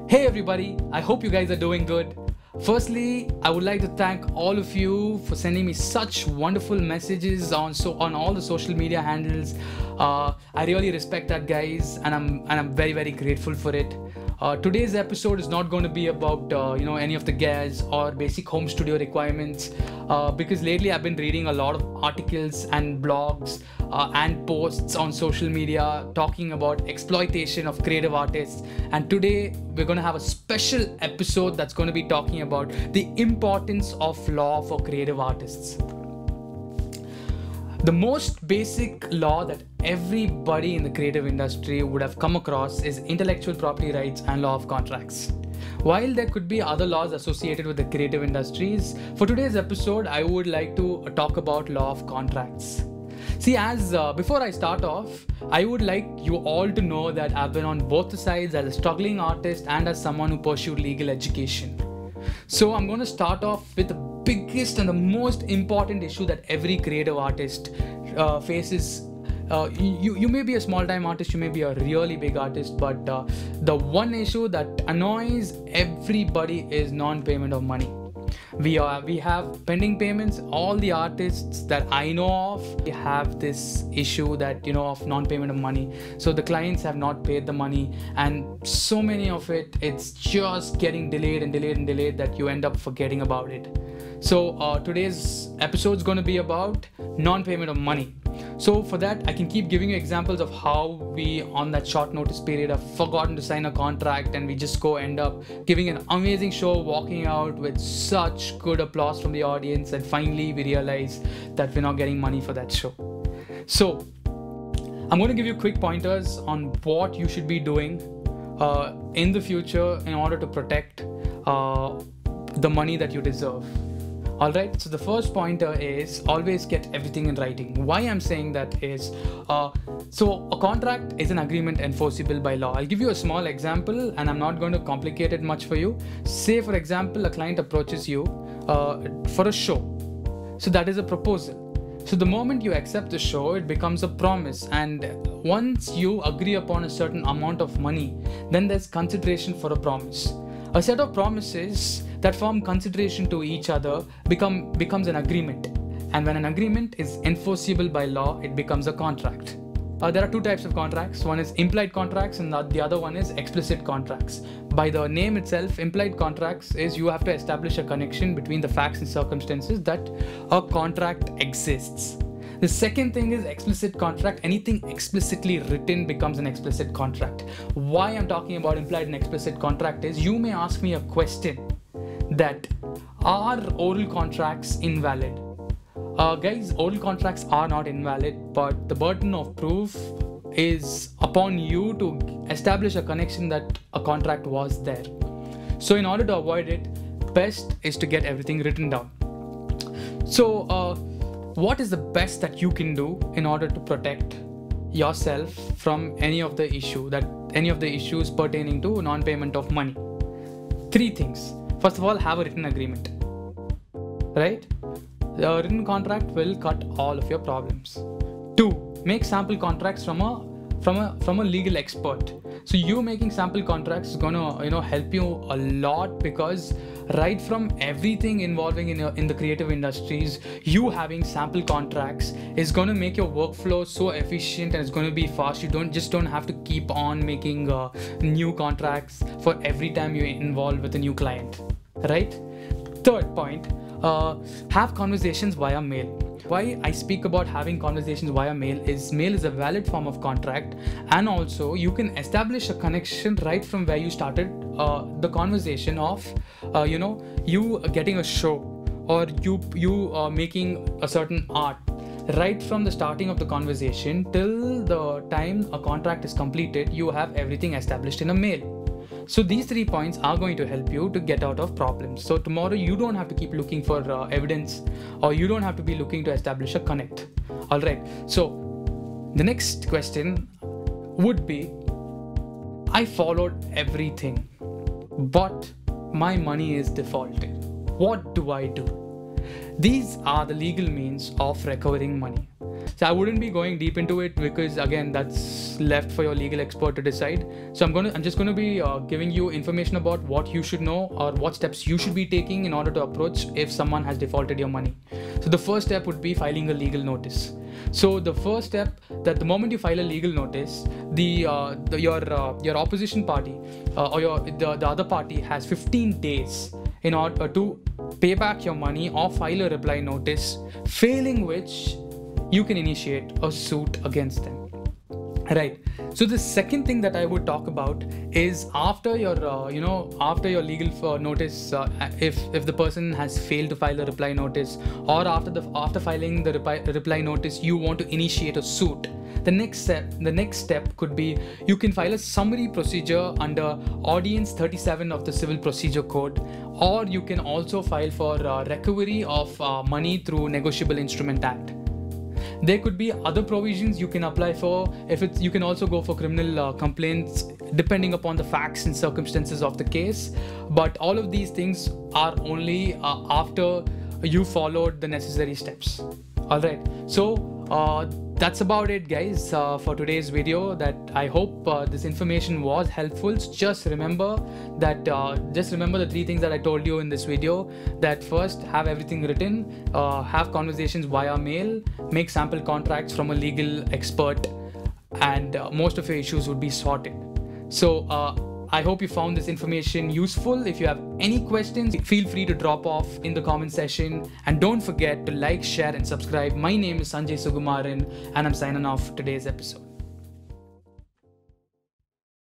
Hey everybody, I hope you guys are doing good. Firstly, I would like to thank all of you for sending me such wonderful messages on all the social media handles. I really respect that, guys, and I'm very grateful for it. Today's episode is not going to be about any of the gears or basic home studio requirements, because lately I've been reading a lot of articles and blogs and posts on social media talking about exploitation of creative artists. And today we're going to have a special episode that's going to be talking about the importance of law for creative artists. The most basic law that everybody in the creative industry would have come across is intellectual property rights and law of contracts. While there could be other laws associated with the creative industries, for today's episode, I would like to talk about law of contracts. See, before I start off, I would like you all to know that I've been on both the sides as a struggling artist and as someone who pursued legal education. So I'm going to start off with the biggest and the most important issue that every creative artist faces. You may be a small-time artist, you may be a really big artist, but the one issue that annoys everybody is non-payment of money. We have pending payments. All the artists that I know of have this issue that of non-payment of money. So the clients have not paid the money, and so many of it's just getting delayed that you end up forgetting about it. So today's episode is going to be about non-payment of money. So for that, I can keep giving you examples of how we, on that short notice period, have forgotten to sign a contract and we just end up giving an amazing show, walking out with such good applause from the audience, and finally we realize that we're not getting money for that show. So I'm going to give you quick pointers on what you should be doing in the future in order to protect the money that you deserve. Alright, so the first pointer is always get everything in writing. Why I'm saying that is, so a contract is an agreement enforceable by law. I'll give you a small example and I'm not going to complicate it much for you. Say for example, a client approaches you for a show. So that is a proposal. So the moment you accept the show, it becomes a promise, and once you agree upon a certain amount of money, then there's consideration for a promise. A set of promises that form consideration to each other becomes an agreement, and when an agreement is enforceable by law, it becomes a contract. There are two types of contracts. One is implied contracts and the other one is explicit contracts. By the name itself, implied contracts is you have to establish a connection between the facts and circumstances that a contract exists. The second thing is explicit contract. Anything explicitly written becomes an explicit contract. Why I'm talking about implied and explicit contract is, you may ask me a question that, are oral contracts invalid? Guys, oral contracts are not invalid, but the burden of proof is upon you to establish a connection that a contract was there. So in order to avoid it, best is to get everything written down. So what is the best that you can do in order to protect yourself from any of the issues pertaining to non-payment of money? Three things. First of all, have a written agreement, right? The written contract will cut all of your problems. 2, make sample contracts from a legal expert. So you making sample contracts is gonna help you a lot, because right from everything involving in the creative industries, you having sample contracts is going to make your workflow so efficient and it's going to be fast. You don't have to keep on making new contracts for every time you're involved with a new client, right? Third point, have conversations via mail. Why I speak about having conversations via mail is a valid form of contract, and also you can establish a connection right from where you started the conversation of you getting a show, or you making a certain art. Right from the starting of the conversation till the time a contract is completed, you have everything established in a mail. So these 3 points are going to help you to get out of problems. So tomorrow you don't have to keep looking for evidence, or you don't have to be looking to establish a connect. Alright, so the next question would be, I followed everything, but my money is defaulted. What do I do? These are the legal means of recovering money. So I wouldn't be going deep into it because again, that's left for your legal expert to decide. So I'm just going to be giving you information about what you should know or what steps you should be taking in order to approach if someone has defaulted your money. So the first step would be filing a legal notice. So the first step, that the moment you file a legal notice, your opposition party or the other party has 15 days in order to pay back your money or file a reply notice, failing which you can initiate a suit against them. Right. So the second thing that I would talk about is after your legal notice, if the person has failed to file a reply notice, or after filing the reply notice, you want to initiate a suit. The next step could be you can file a summary procedure under Ordinance 37 of the Civil Procedure Code, or you can also file for recovery of money through Negotiable Instrument Act. There could be other provisions you can apply for. You can also go for criminal complaints depending upon the facts and circumstances of the case. But all of these things are only after you followed the necessary steps. All right. So that's about it, guys, for today's video. That I hope this information was helpful. Just remember the 3 things that I told you in this video. That first, have everything written, have conversations via mail, make sample contracts from a legal expert, and most of your issues would be sorted. So I hope you found this information useful. If you have any questions, feel free to drop off in the comment section, and don't forget to like, share and subscribe. My name is Sanjay Sugumaran and I'm signing off for today's episode.